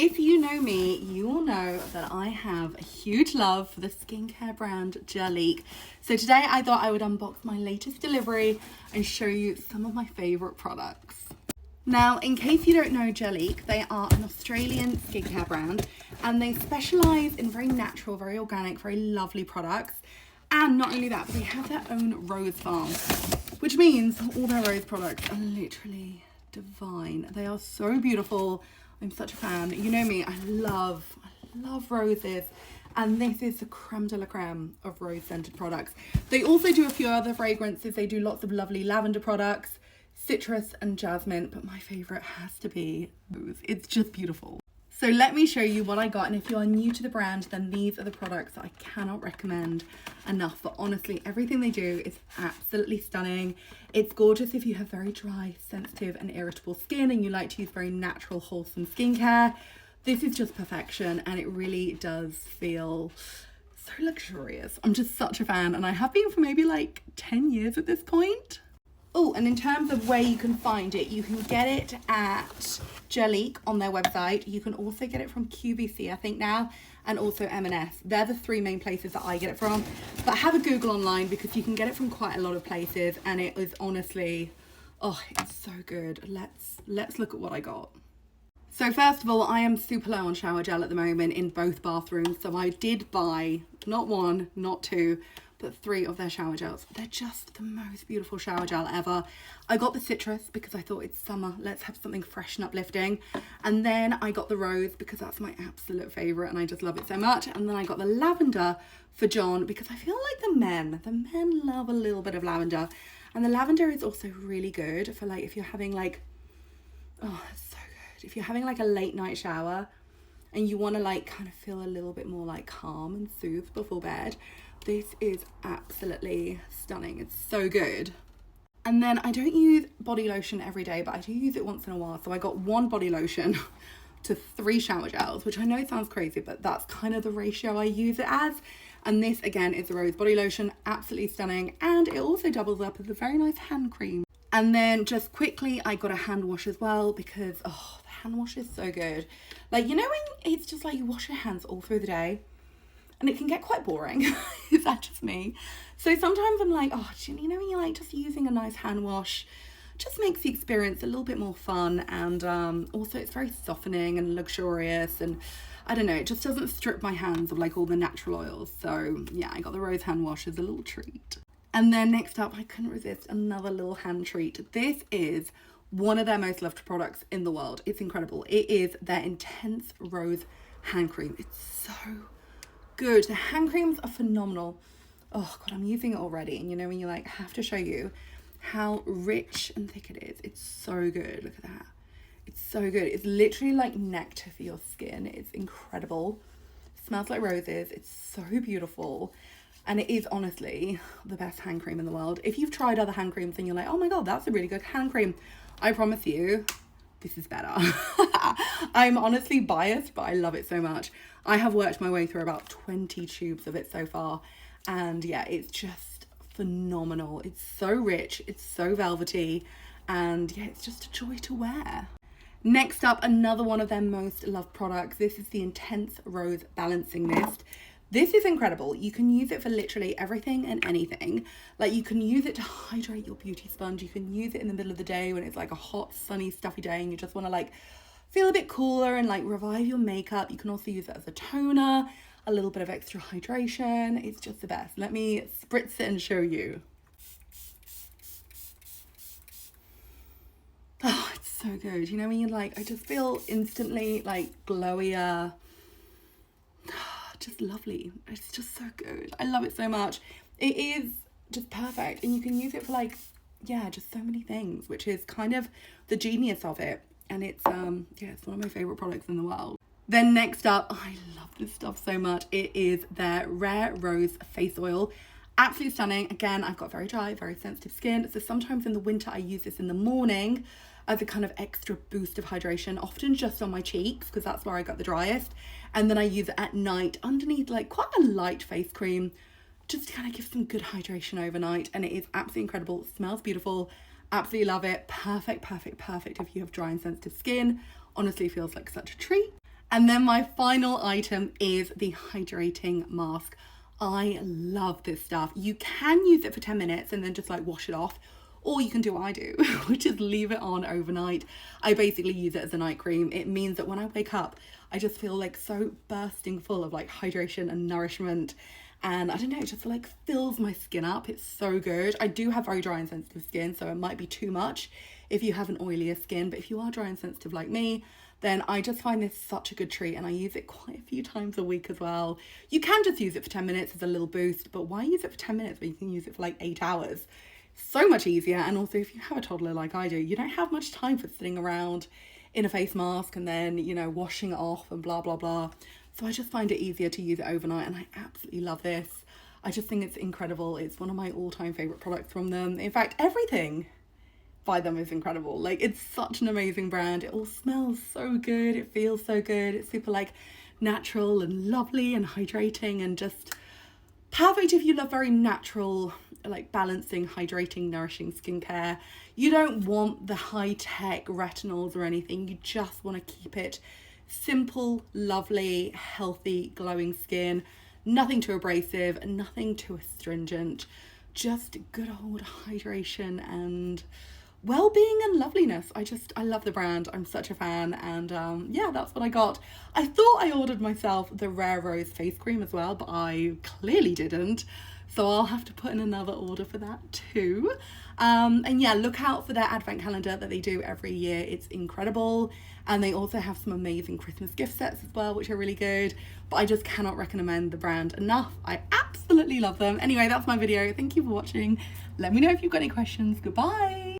If you know me, you will know that I have a huge love for the skincare brand Jurlique. So today I thought I would unbox my latest delivery and show you some of my favourite products. Now, in case you don't know Jurlique, they are an Australian skincare brand and they specialise in very natural, very organic, very lovely products. And not only that, but they have their own rose farm, which means all their rose products are literally divine. They are so beautiful. I'm such a fan. You know me, I love roses. And this is the creme de la creme of rose scented products. They also do a few other fragrances. They do lots of lovely lavender products, citrus and jasmine, but my favorite has to be rose. It's just beautiful. So let me show you what I got, and if you are new to the brand, then these are the products that I cannot recommend enough. But honestly, everything they do is absolutely stunning. It's gorgeous if you have very dry, sensitive and irritable skin and you like to use very natural, wholesome skincare. This is just perfection and it really does feel so luxurious. I'm just such a fan, and I have been for maybe like 10 years at this point. Oh, and in terms of where you can find it, you can get it at Jurlique on their website. You can also get it from QVC, I think now, and also M&S. They're the three main places that I get it from. But have a Google online because you can get it from quite a lot of places, and it is honestly, oh, it's so good. Let's look at what I got. So first of all, I am super low on shower gel at the moment in both bathrooms. So I did buy not one, not two, but 3 of their shower gels. They're just the most beautiful shower gel ever. I got the citrus because I thought it's summer, let's have something fresh and uplifting. And then I got the rose because that's my absolute favorite and I just love it so much. And then I got the lavender for John because I feel like the men love a little bit of lavender. And the lavender is also really good for like if you're having like, oh, it's so good. If you're having like a late night shower and you want to like kind of feel a little bit more like calm and soothed before bed, this is absolutely stunning. It's so good. And then I don't use body lotion every day, but I do use it once in a while. So I got 1 body lotion to 3 shower gels, which I know sounds crazy, but that's kind of the ratio I use it as. And this again is the rose body lotion, absolutely stunning. And it also doubles up as a very nice hand cream. And then just quickly, I got a hand wash as well because, oh, the hand wash is so good. Like, you know when it's just like you wash your hands all through the day? And it can get quite boring. Is that just me? So sometimes I'm like, oh, you know, when you're like just using a nice hand wash, just makes the experience a little bit more fun. And also it's very softening and luxurious. And I don't know, it just doesn't strip my hands of like all the natural oils. So yeah, I got the rose hand wash as a little treat. And then next up, I couldn't resist another little hand treat. This is one of their most loved products in the world. It's incredible. It is their Intense Rose Hand Cream. It's so good. The hand creams are phenomenal. Oh god, I'm using it already, and you know when you like have to show you how rich and thick it is. It's so good. Look at that. It's so good. It's literally like nectar for your skin. It's incredible. It smells like roses. It's so beautiful, and it is honestly the best hand cream in the world. If you've tried other hand creams and you're like, oh my god, that's a really good hand cream, I promise you this is better. I'm honestly biased, but I love it so much. I have worked my way through about 20 tubes of it so far. And yeah, it's just phenomenal. It's so rich, it's so velvety, and yeah, it's just a joy to wear. Next up, another one of their most loved products. This is the Intense Rose Balancing Mist. This is incredible. You can use it for literally everything and anything. Like you can use it to hydrate your beauty sponge. You can use it in the middle of the day when it's like a hot, sunny, stuffy day and you just want to like feel a bit cooler and like revive your makeup. You can also use it as a toner, a little bit of extra hydration. It's just the best. Let me spritz it and show you. Oh, it's so good. You know when you're like, I just feel instantly like glowier. Just lovely. It's just so good. I love it so much. It is just perfect, and you can use it for like, yeah, just so many things, which is kind of the genius of it. And it's yeah, it's one of my favorite products in the world. Then next up, I love this stuff so much. It is their Rare Rose Face Oil. Absolutely stunning. Again, I've got very dry, very sensitive skin, so sometimes in the winter I use this in the morning as a kind of extra boost of hydration, often just on my cheeks because that's where I got the driest. And then I use it at night underneath like quite a light face cream just to kind of give some good hydration overnight. And it is absolutely incredible. It smells beautiful. Absolutely love it. Perfect, perfect, perfect if you have dry and sensitive skin. Honestly feels like such a treat. And then my final item is the hydrating mask. I love this stuff. You can use it for 10 minutes and then just like wash it off. Or you can do what I do, which is leave it on overnight. I basically use it as a night cream. It means that when I wake up, I just feel like so bursting full of like hydration and nourishment. And I don't know, it just like fills my skin up. It's so good. I do have very dry and sensitive skin, so it might be too much if you have an oilier skin. But if you are dry and sensitive like me, then I just find this such a good treat, and I use it quite a few times a week as well. You can just use it for 10 minutes as a little boost, but why use it for 10 minutes when you can use it for like 8 hours? So much easier. And also, if you have a toddler like I do, you don't have much time for sitting around in a face mask and then, you know, washing it off and blah, blah, blah. So I just find it easier to use it overnight, and I absolutely love this. I just think it's incredible. It's one of my all-time favorite products from them. In fact, everything by them is incredible. Like, it's such an amazing brand. It all smells so good. It feels so good. It's super like natural and lovely and hydrating, and just perfect if you love very natural, like balancing, hydrating, nourishing skincare. You don't want the high-tech retinols or anything. You just want to keep it simple, lovely, healthy, glowing skin. Nothing too abrasive, nothing too astringent. Just good old hydration and well-being and loveliness. I love the brand. I'm such a fan, and yeah, that's what I got. I thought I ordered myself the Rare Rose face cream as well, but I clearly didn't, so I'll have to put in another order for that too. And yeah, look out for their advent calendar that they do every year. It's incredible, and they also have some amazing Christmas gift sets as well, which are really good. But I just cannot recommend the brand enough. I absolutely love them. Anyway, that's my video. Thank you for watching. Let me know if you've got any questions. Goodbye.